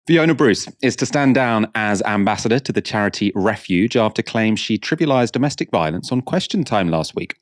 Fiona Bruce is to stand down as ambassador to the charity Refuge after claims she trivialised domestic violence on Question Time last week.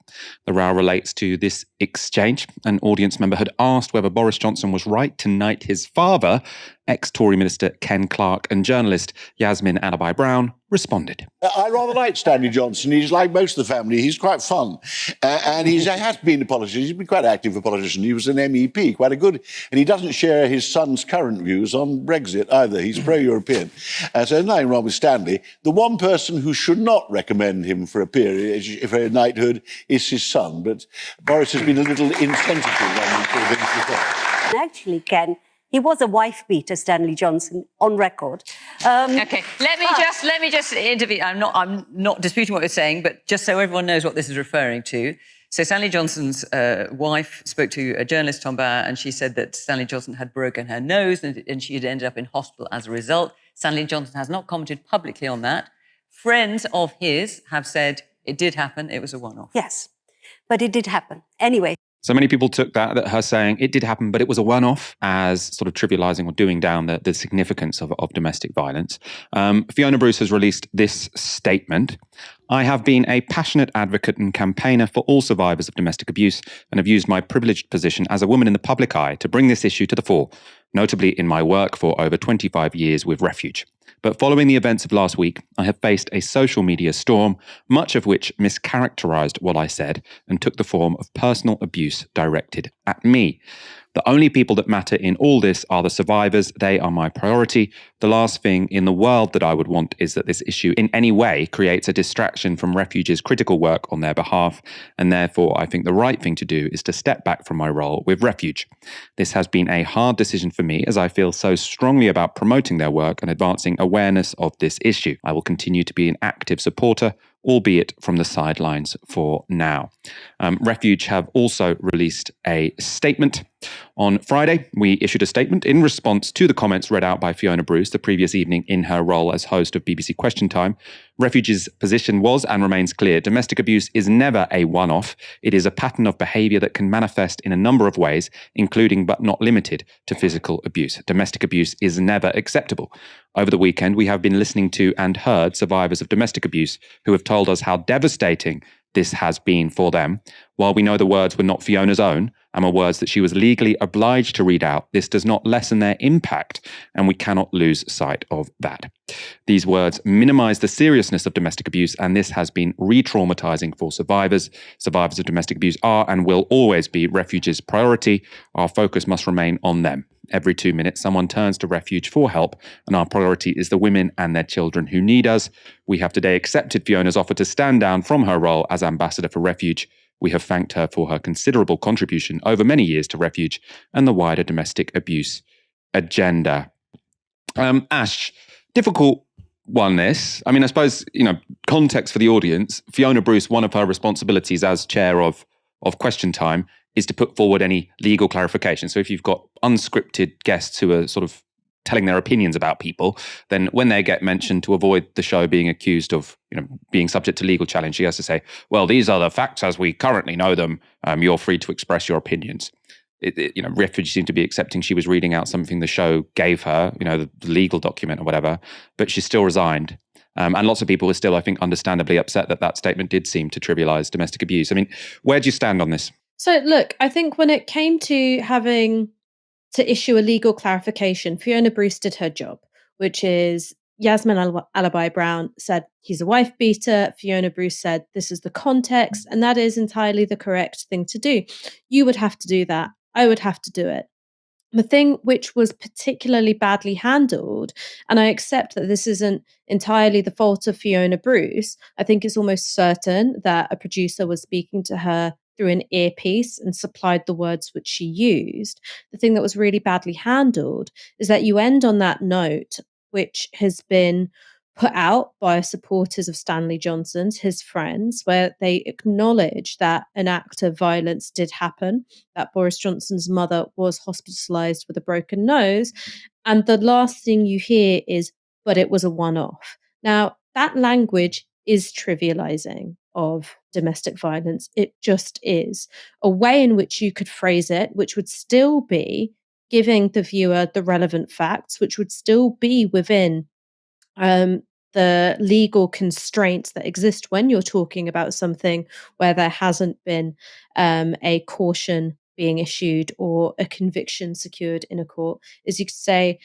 The row relates to this exchange. An audience member had asked whether Boris Johnson was right to knight his father. Ex-Tory Minister Ken Clarke and journalist Yasmin Alibhai-Brown responded. I rather like Stanley Johnson. He's like most of the family. He's quite fun. And he has been a politician. He's been quite active a politician. He was an MEP, quite a good. And he doesn't share his son's current views on Brexit either. He's pro-European. So there's nothing wrong with Stanley. The one person who should not recommend him for a period, for a knighthood, is his son. But Boris has been a little insensitive on things before. Actually, Ken, he was a wife beater, Stanley Johnson, on record. Okay, let me just intervene. I'm not disputing what you're saying, but just so everyone knows what this is referring to. So Stanley Johnson's wife spoke to a journalist, Tom Bauer, and she said that Stanley Johnson had broken her nose and she had ended up in hospital as a result. Stanley Johnson has not commented publicly on that. Friends of his have said it did happen. It was a one-off. Yes, but it did happen. Anyway. So many people took that her saying it did happen, but it was a one-off, as sort of trivialising or doing down the significance of domestic violence. Fiona Bruce has released this statement. I have been a passionate advocate and campaigner for all survivors of domestic abuse and have used my privileged position as a woman in the public eye to bring this issue to the fore, notably in my work for over 25 years with Refuge. But following the events of last week, I have faced a social media storm, much of which mischaracterised what I said and took the form of personal abuse directed at me. The only people that matter in all this are the survivors. They are my priority. The last thing in the world that I would want is that this issue in any way creates a distraction from Refuge's critical work on their behalf. And therefore, I think the right thing to do is to step back from my role with Refuge. This has been a hard decision for me as I feel so strongly about promoting their work and advancing awareness of this issue. I will continue to be an active supporter, albeit from the sidelines for now. Refuge have also released a statement. On Friday, we issued a statement in response to the comments read out by Fiona Bruce the previous evening in her role as host of BBC Question Time. Refuge's position was and remains clear. Domestic abuse is never a one-off. It is a pattern of behaviour that can manifest in a number of ways, including but not limited to physical abuse. Domestic abuse is never acceptable. Over the weekend, we have been listening to and heard survivors of domestic abuse who have told us how devastating this has been for them. While we know the words were not Fiona's own and were words that she was legally obliged to read out, this does not lessen their impact, and we cannot lose sight of that. These words minimise the seriousness of domestic abuse, and this has been re-traumatising for survivors. Survivors of domestic abuse are and will always be Refuge's priority. Our focus must remain on them. Every 2 minutes, someone turns to Refuge for help, and our priority is the women and their children who need us. We have today accepted Fiona's offer to stand down from her role as ambassador for Refuge. We have thanked her for her considerable contribution over many years to Refuge and the wider domestic abuse agenda. Ash, difficult one this. I mean, I suppose, context for the audience. Fiona Bruce, one of her responsibilities as chair of Question Time is to put forward any legal clarification. So if you've got unscripted guests who are sort of telling their opinions about people, then when they get mentioned, to avoid the show being accused of being subject to legal challenge, she has to say, well, these are the facts as we currently know them. You're free to express your opinions. Refuge seemed to be accepting she was reading out something the show gave her, the legal document or whatever, but she still resigned. And lots of people were still, I think, understandably upset that statement did seem to trivialise domestic abuse. I mean, where do you stand on this? So, look, I think when it came to having to issue a legal clarification, Fiona Bruce did her job, which is Yasmin Alibhai-Brown said he's a wife beater. Fiona Bruce said this is the context, and that is entirely the correct thing to do. You would have to do that. I would have to do it. The thing which was particularly badly handled, and I accept that this isn't entirely the fault of Fiona Bruce, I think it's almost certain that a producer was speaking to her through an earpiece and supplied the words which she used. The thing that was really badly handled is that you end on that note, which has been put out by supporters of Stanley Johnson's, his friends, where they acknowledge that an act of violence did happen, that Boris Johnson's mother was hospitalised with a broken nose. And the last thing you hear is, but it was a one-off. Now, that language is trivialising of domestic violence. It just is. A way in which you could phrase it, which would still be, giving the viewer the relevant facts, which would still be within um, the legal constraints that exist when you're talking about something where there hasn't been a caution being issued or a conviction secured in a court. Is you could say,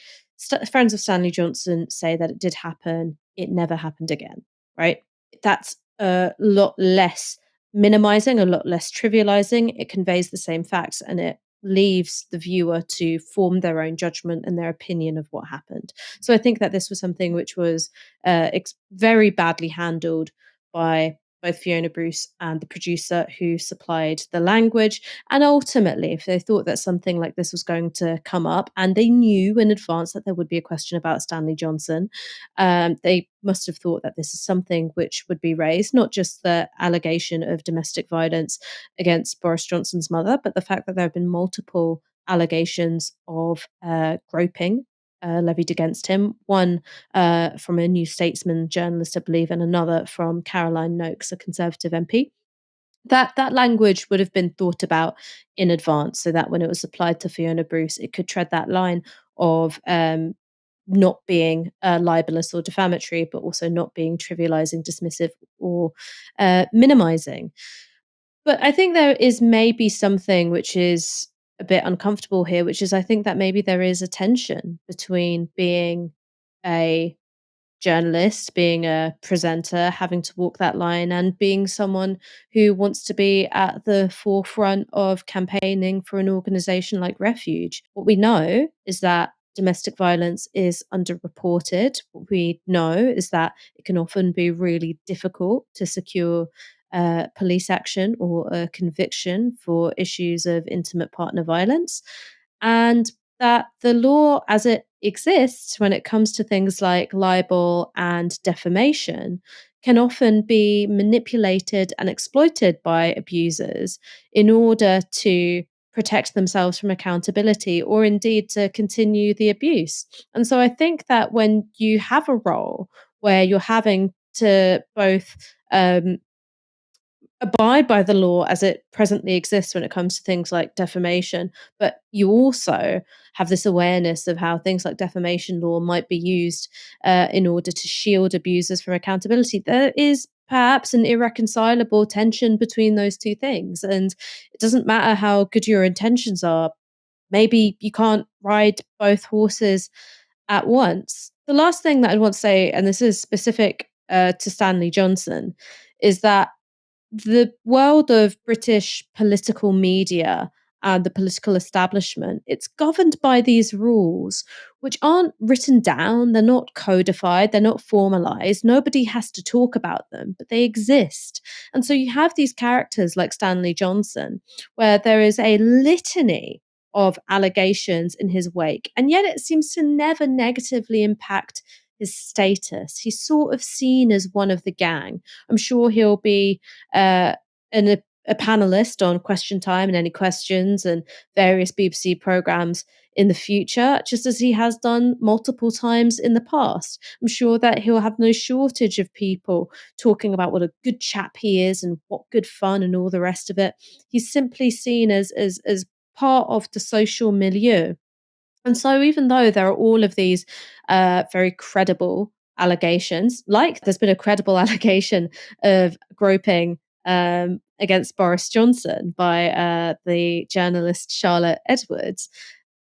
friends of Stanley Johnson say that it did happen, it never happened again, right? That's a lot less minimizing, a lot less trivializing. It conveys the same facts and it leaves the viewer to form their own judgment and their opinion of what happened. So I think that this was something which was very badly handled by both Fiona Bruce and the producer who supplied the language. And ultimately, if they thought that something like this was going to come up, and they knew in advance that there would be a question about Stanley Johnson, they must have thought that this is something which would be raised, not just the allegation of domestic violence against Boris Johnson's mother, but the fact that there have been multiple allegations of groping levied against him. One from a New Statesman journalist, I believe, and another from Caroline Noakes, a Conservative MP. That language would have been thought about in advance, so that when it was applied to Fiona Bruce, it could tread that line of not being libelous or defamatory, but also not being trivializing, dismissive, or minimizing. But I think there is maybe something which is a bit uncomfortable here, which is I think that maybe there is a tension between being a journalist, being a presenter, having to walk that line, and being someone who wants to be at the forefront of campaigning for an organization like Refuge. What we know is that domestic violence is underreported. What we know is that it can often be really difficult to secure police action or a conviction for issues of intimate partner violence. And that the law as it exists when it comes to things like libel and defamation can often be manipulated and exploited by abusers in order to protect themselves from accountability or indeed to continue the abuse. And so I think that when you have a role where you're having to both abide by the law as it presently exists when it comes to things like defamation, but you also have this awareness of how things like defamation law might be used in order to shield abusers from accountability. There is perhaps an irreconcilable tension between those two things. And it doesn't matter how good your intentions are, maybe you can't ride both horses at once. The last thing that I want to say, and this is specific to Stanley Johnson, is that the world of British political media and the political establishment, it's governed by these rules, which aren't written down, they're not codified, they're not formalized. Nobody has to talk about them, but they exist. And so you have these characters like Stanley Johnson, where there is a litany of allegations in his wake, and yet it seems to never negatively impact his status. He's sort of seen as one of the gang. I'm sure he'll be uh, a panelist on Question Time and Any Questions and various BBC programmes in the future, just as he has done multiple times in the past. I'm sure that he'll have no shortage of people talking about what a good chap he is and what good fun and all the rest of it. He's simply seen as part of the social milieu. And so, even though there are all of these very credible allegations, like there's been a credible allegation of groping against Boris Johnson by the journalist Charlotte Edwards,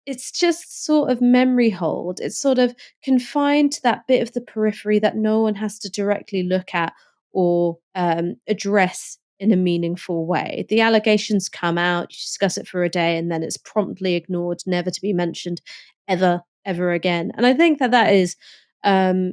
it's just sort of memory hold. It's sort of confined to that bit of the periphery that no one has to directly look at or address in a meaningful way. The allegations come out, you discuss it for a day, and then it's promptly ignored, never to be mentioned ever again. And I think that that is um,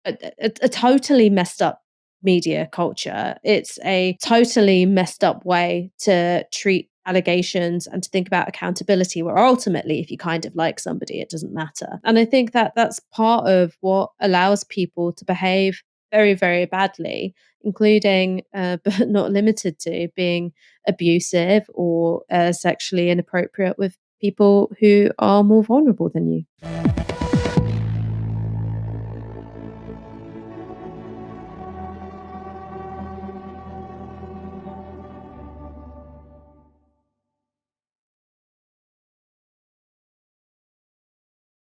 a totally messed up media culture. It's a totally messed up way to treat allegations and to think about accountability, where ultimately, if you kind of like somebody, it doesn't matter. And I think that that's part of what allows people to behave very, very badly, including, but not limited to, being abusive or sexually inappropriate with people who are more vulnerable than you.